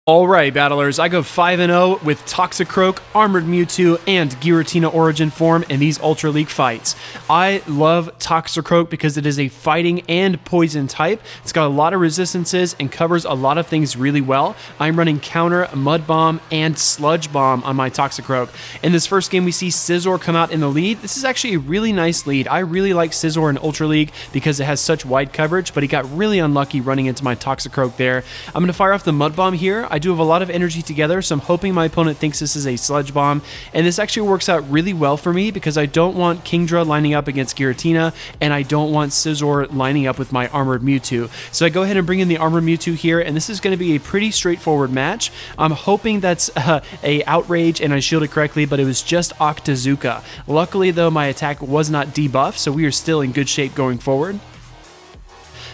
Alright, battlers, I go 5-0 with Toxicroak, Armored Mewtwo, and Giratina ORIGIN Form in these Ultra League fights. I love Toxicroak because it is a fighting and poison type. It's got a lot of resistances and covers a lot of things really well. I'm running Counter, Mud Bomb, and Sludge Bomb on my Toxicroak. In this first game, we see Scizor come out in the lead. This is actually a really nice lead. I really like Scizor in Ultra League because it has such wide coverage, but he got really unlucky running into my Toxicroak there. I'm going to fire off the Mud Bomb here. I do have a lot of energy together, so I'm hoping my opponent thinks this is a Sludge Bomb, and this actually works out really well for me because I don't want Kingdra lining up against Giratina, and I don't want Scizor lining up with my Armored Mewtwo. So I go ahead and bring in the Armored Mewtwo here, and this is going to be a pretty straightforward match. I'm hoping that's a Outrage and I shielded correctly, but it was just Octazooka. Luckily, though, my attack was not debuffed, so we are still in good shape going forward.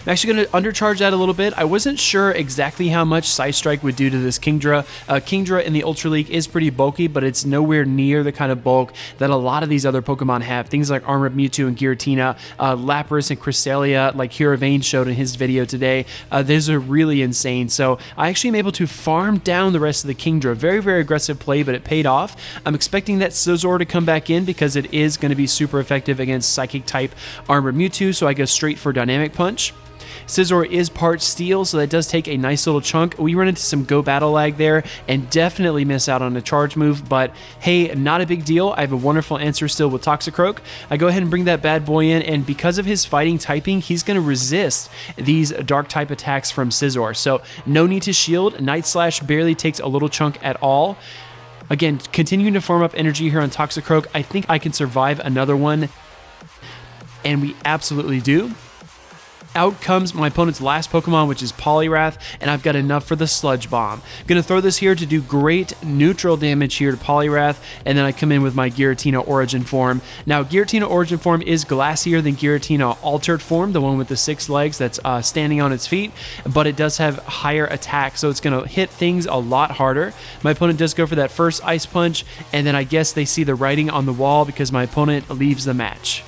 I'm actually going to undercharge that a little bit. I wasn't sure exactly how much Psystrike would do to this Kingdra. Kingdra in the Ultra League is pretty bulky, but it's nowhere near the kind of bulk that a lot of these other Pokemon have. Things like Armored Mewtwo and Giratina, Lapras and Cresselia, like Hierovane showed in his video today. Those are really insane. So I actually am able to farm down the rest of the Kingdra. Very, very aggressive play, but it paid off. I'm expecting that Scizor to come back in because it is going to be super effective against Psychic type Armored Mewtwo, so I go straight for Dynamic Punch. Scizor is part steel, so that does take a nice little chunk. We run into some go battle lag there and definitely miss out on a charge move, but hey, not a big deal. I have a wonderful answer still with Toxicroak. I go ahead and bring that bad boy in, and because of his fighting typing, he's going to resist these dark type attacks from Scizor, so no need to shield. Night Slash barely takes a little chunk at all. Again, continuing to farm up energy here on Toxicroak. I think I can survive another one, and we absolutely do. Out comes my opponent's last Pokemon, which is Poliwrath, and I've got enough for the Sludge Bomb. I'm going to throw this here to do great neutral damage here to Poliwrath, and then I come in with my Giratina ORIGIN Form. Now, Giratina ORIGIN Form is glassier than Giratina Altered Form, the one with the 6 legs that's standing on its feet, but it does have higher attack, so it's going to hit things a lot harder. My opponent does go for that first Ice Punch, and then I guess they see the writing on the wall because my opponent leaves the match.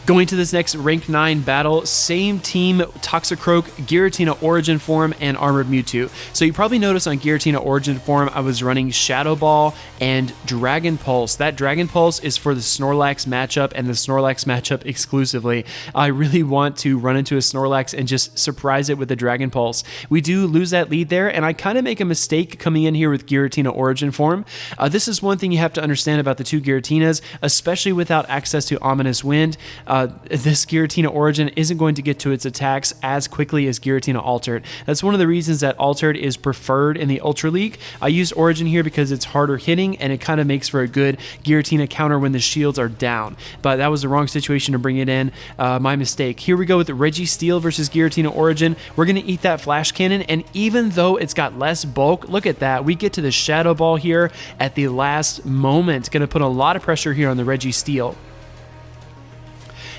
Going to this next Rank 9 battle, same team, Toxicroak, Giratina ORIGIN Form, and Armored Mewtwo. So you probably noticed on Giratina ORIGIN Form, I was running Shadow Ball and Dragon Pulse. That Dragon Pulse is for the Snorlax matchup, and the Snorlax matchup exclusively. I really want to run into a Snorlax and just surprise it with the Dragon Pulse. We do lose that lead there, and I kind of make a mistake coming in here with Giratina ORIGIN Form. This is one thing you have to understand about the two Giratinas, especially without access to Ominous Wind. This Giratina Origin isn't going to get to its attacks as quickly as Giratina Altered. That's one of the reasons that Altered is preferred in the Ultra League. I use Origin here because it's harder hitting, and it kind of makes for a good Giratina counter when the shields are down. But that was the wrong situation to bring it in. My mistake. Here we go with Registeel versus Giratina Origin. We're going to eat that Flash Cannon, and even though it's got less bulk, look at that. We get to the Shadow Ball here at the last moment. Going to put a lot of pressure here on the Registeel.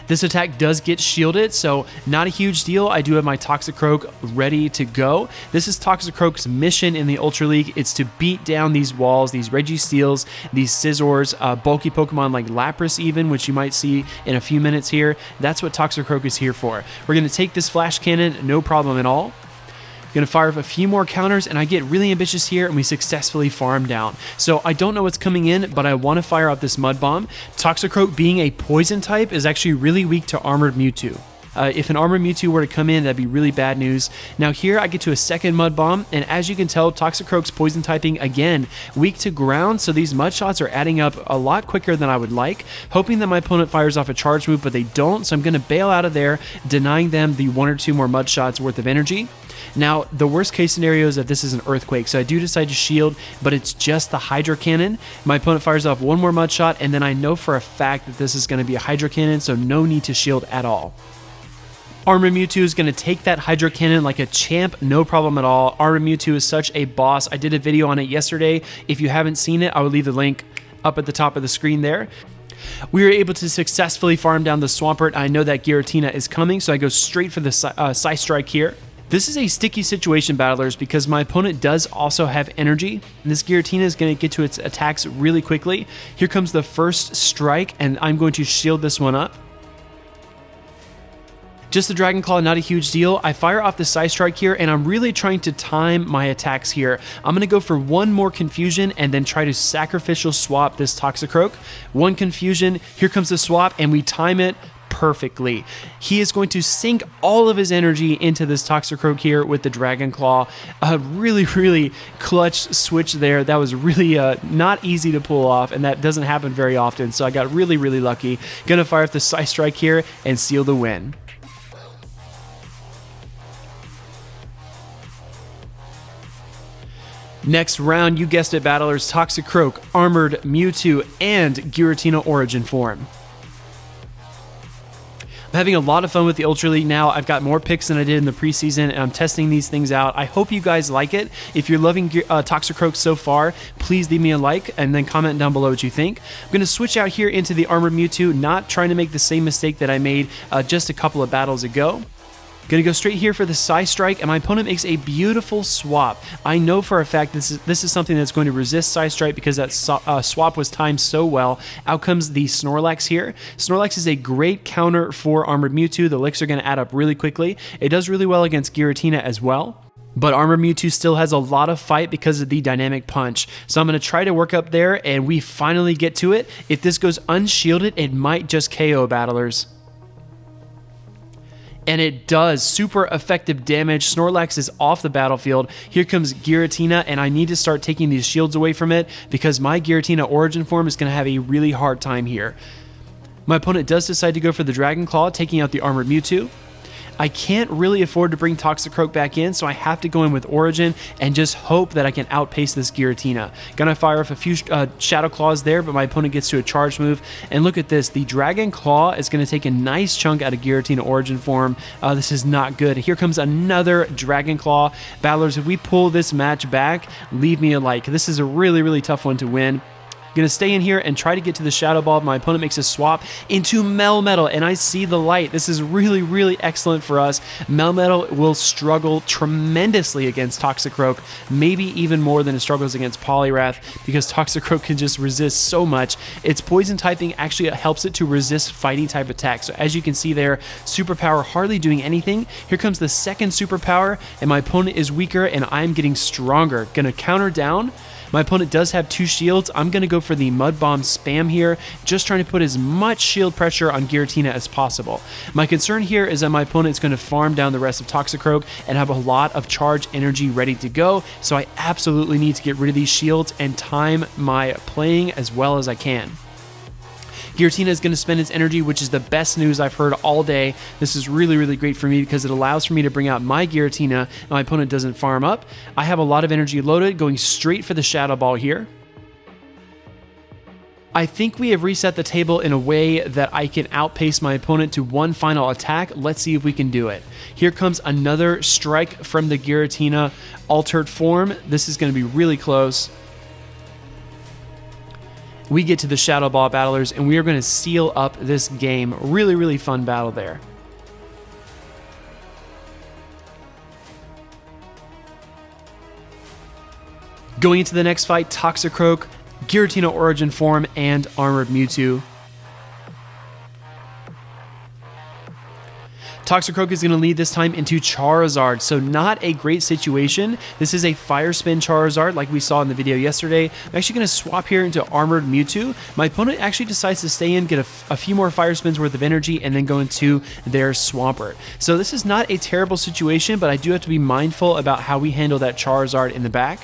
This attack does get shielded, so not a huge deal. I do have my Toxicroak ready to go. This is Toxicroak's mission in the Ultra League. It's to beat down these walls, these Registeels, these Scizors, bulky Pokemon like Lapras even, which you might see in a few minutes here. That's what Toxicroak is here for. We're going to take this Flash Cannon, no problem at all. Going to fire up a few more counters, and I get really ambitious here, and we successfully farm down. So I don't know what's coming in, but I want to fire up this Mud Bomb. Toxicroak, being a poison type, is actually really weak to Armored Mewtwo. If an Armored Mewtwo were to come in, that'd be really bad news. Now here I get to a second Mud Bomb, and as you can tell, Toxicroak's poison typing, again, weak to ground, so these mud shots are adding up a lot quicker than I would like, hoping that my opponent fires off a charge move, but they don't, so I'm going to bail out of there, denying them the 1 or 2 more mud shots worth of energy. Now, the worst case scenario is that this is an Earthquake, so I do decide to shield, but it's just the Hydro Cannon. My opponent fires off 1 more mud shot, and then I know for a fact that this is going to be a Hydro Cannon, so no need to shield at all. Armored Mewtwo is going to take that Hydro Cannon like a champ, no problem at all. Armored Mewtwo is such a boss. I did a video on it yesterday. If you haven't seen it, I will leave the link up at the top of the screen there. We were able to successfully farm down the Swampert. I know that Giratina is coming, so I go straight for the Psystrike here. This is a sticky situation, battlers, because my opponent does also have energy. And this Giratina is going to get to its attacks really quickly. Here comes the first strike, and I'm going to shield this one up. Just the Dragon Claw, not a huge deal. I fire off the Psystrike here, and I'm really trying to time my attacks here. I'm going to go for one more Confusion and then try to sacrificial swap this Toxicroak. One Confusion, here comes the swap, and we time it perfectly. He is going to sink all of his energy into this Toxicroak here with the Dragon Claw. A really clutch switch there. That was really not easy to pull off, and that doesn't happen very often, so I got really lucky. Gonna fire off the Psystrike here and seal the win. Next round, you guessed it, battlers, Toxicroak, Armored Mewtwo, and Giratina Origin Form. I'm having a lot of fun with the Ultra League now. I've got more picks than I did in the preseason, and I'm testing these things out. I hope you guys like it. If you're loving Toxicroak so far, please leave me a like and then comment down below what you think. I'm going to switch out here into the Armored Mewtwo, not trying to make the same mistake that I made just a couple of battles ago. Gonna go straight here for the Psystrike, and my opponent makes a beautiful swap. I know for a fact this is something that's going to resist Psystrike because that swap was timed so well. Out comes the Snorlax here. Snorlax is a great counter for Armored Mewtwo. The licks are going to add up really quickly. It does really well against Giratina as well. But Armored Mewtwo still has a lot of fight because of the Dynamic Punch. So I'm going to try to work up there, and we finally get to it. If this goes unshielded, it might just KO, battlers. And it does. Super effective damage. Snorlax is off the battlefield. Here comes Giratina, and I need to start taking these shields away from it because my Giratina Origin Form is going to have a really hard time here. My opponent does decide to go for the Dragon Claw, taking out the Armored Mewtwo. I can't really afford to bring Toxicroak back in, so I have to go in with Origin and just hope that I can outpace this Giratina. Gonna fire off a few Shadow Claws there, but my opponent gets to a charge move. And look at this, the Dragon Claw is gonna take a nice chunk out of Giratina Origin Form. This is not good. Here comes another Dragon Claw. Battlers, if we pull this match back, leave me a like. This is a really tough one to win. Gonna stay in here and try to get to the Shadow Ball. My opponent makes a swap into Melmetal, and I see the light. This is really excellent for us. Melmetal will struggle tremendously against Toxicroak, maybe even more than it struggles against Poliwrath, because Toxicroak can just resist so much. Its poison typing actually helps it to resist fighting type attacks. So as you can see there, superpower hardly doing anything. Here comes the second superpower, and my opponent is weaker, and I'm getting stronger. Gonna counter down. My opponent does have two shields. I'm going to go for the Mud Bomb spam here, just trying to put as much shield pressure on Giratina as possible. My concern here is that my opponent is going to farm down the rest of Toxicroak and have a lot of charge energy ready to go, so I absolutely need to get rid of these shields and time my playing as well as I can. Giratina is going to spend its energy, which is the best news I've heard all day. This is really great for me because it allows for me to bring out my Giratina and my opponent doesn't farm up. I have a lot of energy loaded, going straight for the Shadow Ball here. I think we have reset the table in a way that I can outpace my opponent to one final attack. Let's see if we can do it. Here comes another strike from the Giratina altered form. This is going to be really close. We get to the Shadow Ball, battlers, and we are going to seal up this game. Really fun battle there. Going into the next fight, Toxicroak, Giratina Origin Form, and Armored Mewtwo. Toxicroak is going to lead this time into Charizard, so not a great situation. This is a Fire Spin Charizard like we saw in the video yesterday. I'm actually going to swap here into Armored Mewtwo. My opponent actually decides to stay in, get a few more Fire Spins worth of energy, and then go into their Swampert. So this is not a terrible situation, but I do have to be mindful about how we handle that Charizard in the back.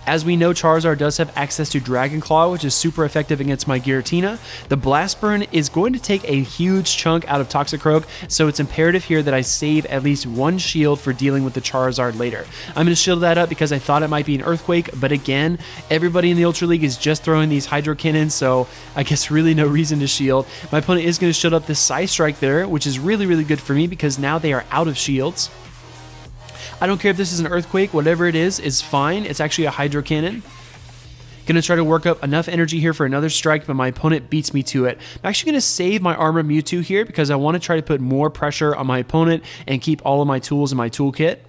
As we know, Charizard does have access to Dragon Claw, which is super effective against my Giratina. The Blast Burn is going to take a huge chunk out of Toxicroak, so it's imperative here that I save at least one shield for dealing with the Charizard later. I'm going to shield that up because I thought it might be an Earthquake, but again, everybody in the Ultra League is just throwing these Hydro Cannons, so I guess really no reason to shield. My opponent is going to shield up this Psystrike there, which is really good for me because now they are out of shields. I don't care if this is an Earthquake, whatever it is fine. It's actually a Hydro Cannon. Gonna try to work up enough energy here for another strike, but my opponent beats me to it. I'm actually gonna save my Armored Mewtwo here because I want to try to put more pressure on my opponent and keep all of my tools in my toolkit.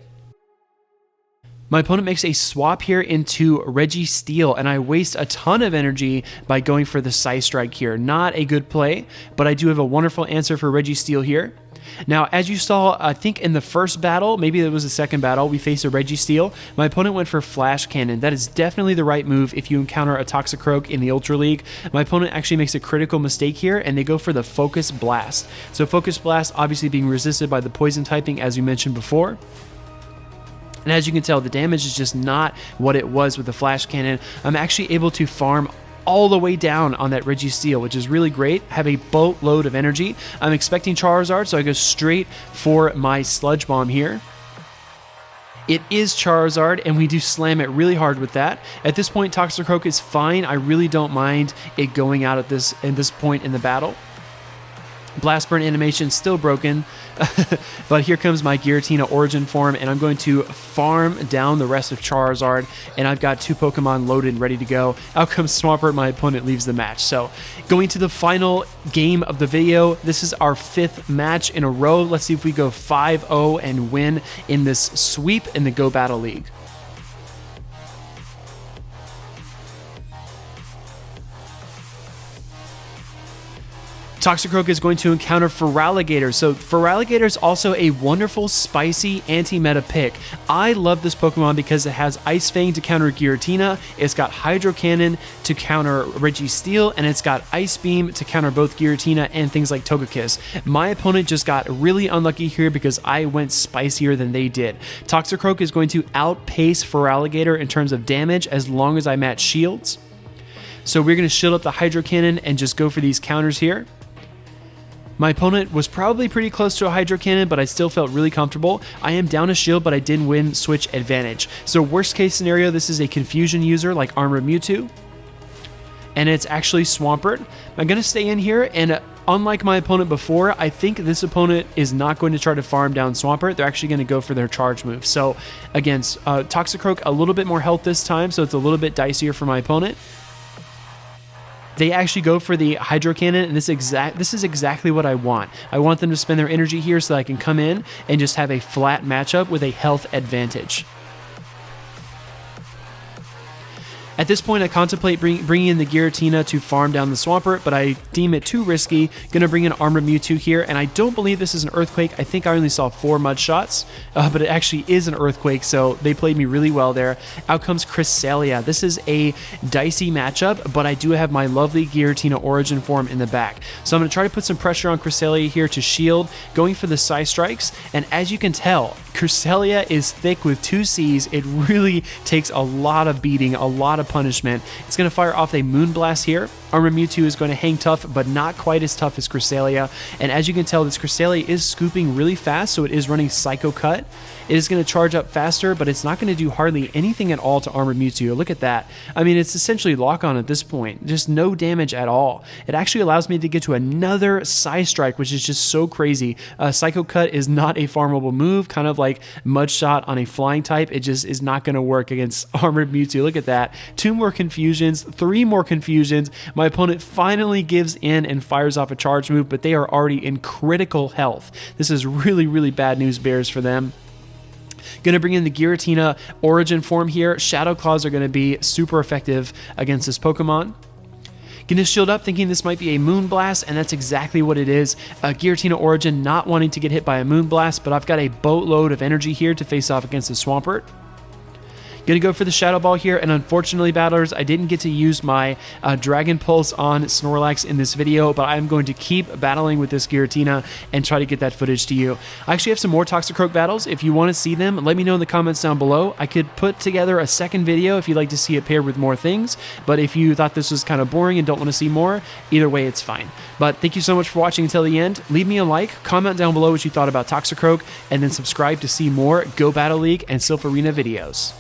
My opponent makes a swap here into Registeel, and I waste a ton of energy by going for the Psystrike here. Not a good play, but I do have a wonderful answer for Registeel here. Now, as you saw, I think in the first battle, maybe it was the second battle, we faced a Registeel. My opponent went for Flash Cannon. That is definitely the right move if you encounter a Toxicroak in the Ultra League. My opponent actually makes a critical mistake here, and they go for the Focus Blast. So Focus Blast obviously being resisted by the poison typing, as we mentioned before. And as you can tell, the damage is just not what it was with the Flash Cannon. I'm actually able to farm all the way down on that Registeel, which is really great. Have a boatload of energy. I'm expecting Charizard, so I go straight for my Sludge Bomb here. It is Charizard, and we do slam it really hard with that. At this point, Toxicroak is fine. I really don't mind it going out at this point in the battle. Blast Burn animation still broken, but here comes my Giratina Origin Form, and I'm going to farm down the rest of Charizard, and I've got 2 Pokemon loaded and ready to go. Out comes Swampert, my opponent leaves the match. So going to the final game of the video, this is our 5th match in a row. Let's see if we go 5-0 and win in this sweep in the Go Battle League. Toxicroak is going to encounter Feraligatr. So Feraligatr is also a wonderful, spicy anti-meta pick. I love this Pokemon because it has Ice Fang to counter Giratina, it's got Hydro Cannon to counter Registeel, and it's got Ice Beam to counter both Giratina and things like Togekiss. My opponent just got really unlucky here because I went spicier than they did. Toxicroak is going to outpace Feraligatr in terms of damage as long as I match shields. So we're going to shield up the Hydro Cannon and just go for these counters here. My opponent was probably pretty close to a Hydro Cannon, but I still felt really comfortable. I am down a shield, but I did win switch advantage. So worst case scenario, this is a Confusion user like Armored Mewtwo, and it's actually Swampert. I'm going to stay in here, and unlike my opponent before, I think this opponent is not going to try to farm down Swampert. They're actually going to go for their charge move. So again, Toxicroak, a little bit more health this time, so it's a little bit dicier for my opponent. They actually go for the Hydro Cannon, and this is exactly what I want. I want them to spend their energy here so that I can come in and just have a flat matchup with a health advantage. At this point, I contemplate bringing in the Giratina to farm down the Swampert, but I deem it too risky. Going to bring in Armored Mewtwo here, and I don't believe this is an Earthquake. I think I only saw 4 Mud Shots, but it actually is an Earthquake, so they played me really well there. Out comes Cresselia. This is a dicey matchup, but I do have my lovely Giratina Origin Form in the back. So I'm going to try to put some pressure on Cresselia here to shield, going for the Psystrikes, and as you can tell, Cresselia is thick with 2 Cs. It really takes a lot of beating, a lot of punishment. It's going to fire off a Moonblast here. Armored Mewtwo is going to hang tough, but not quite as tough as Cresselia. And as you can tell, this Cresselia is scooping really fast, so it is running Psycho Cut. It is going to charge up faster, but it's not going to do hardly anything at all to Armored Mewtwo. Look at that. I mean, it's essentially lock-on at this point. Just no damage at all. It actually allows me to get to another Psystrike, which is just so crazy. Psycho Cut is not a farmable move, kind of like Mud Shot on a flying type. It just is not going to work against Armored Mewtwo. Look at that. 2 more Confusions, 3 more Confusions. My opponent finally gives in and fires off a charge move, but they are already in critical health. This is really, really bad news bears for them. Going to bring in the Giratina Origin Form here. Shadow Claws are going to be super effective against this Pokemon. Going to shield up thinking this might be a Moonblast, and that's exactly what it is. Giratina Origin not wanting to get hit by a Moonblast, but I've got a boatload of energy here to face off against the Swampert. Going to go for the Shadow Ball here, and unfortunately, battlers, I didn't get to use my Dragon Pulse on Snorlax in this video, but I'm going to keep battling with this Giratina and try to get that footage to you. I actually have some more Toxicroak battles. If you want to see them, let me know in the comments down below. I could put together a second video if you'd like to see it paired with more things, but if you thought this was kind of boring and don't want to see more, either way, it's fine. But thank you so much for watching until the end. Leave me a like, comment down below what you thought about Toxicroak, and then subscribe to see more Go Battle League and Silph Arena videos.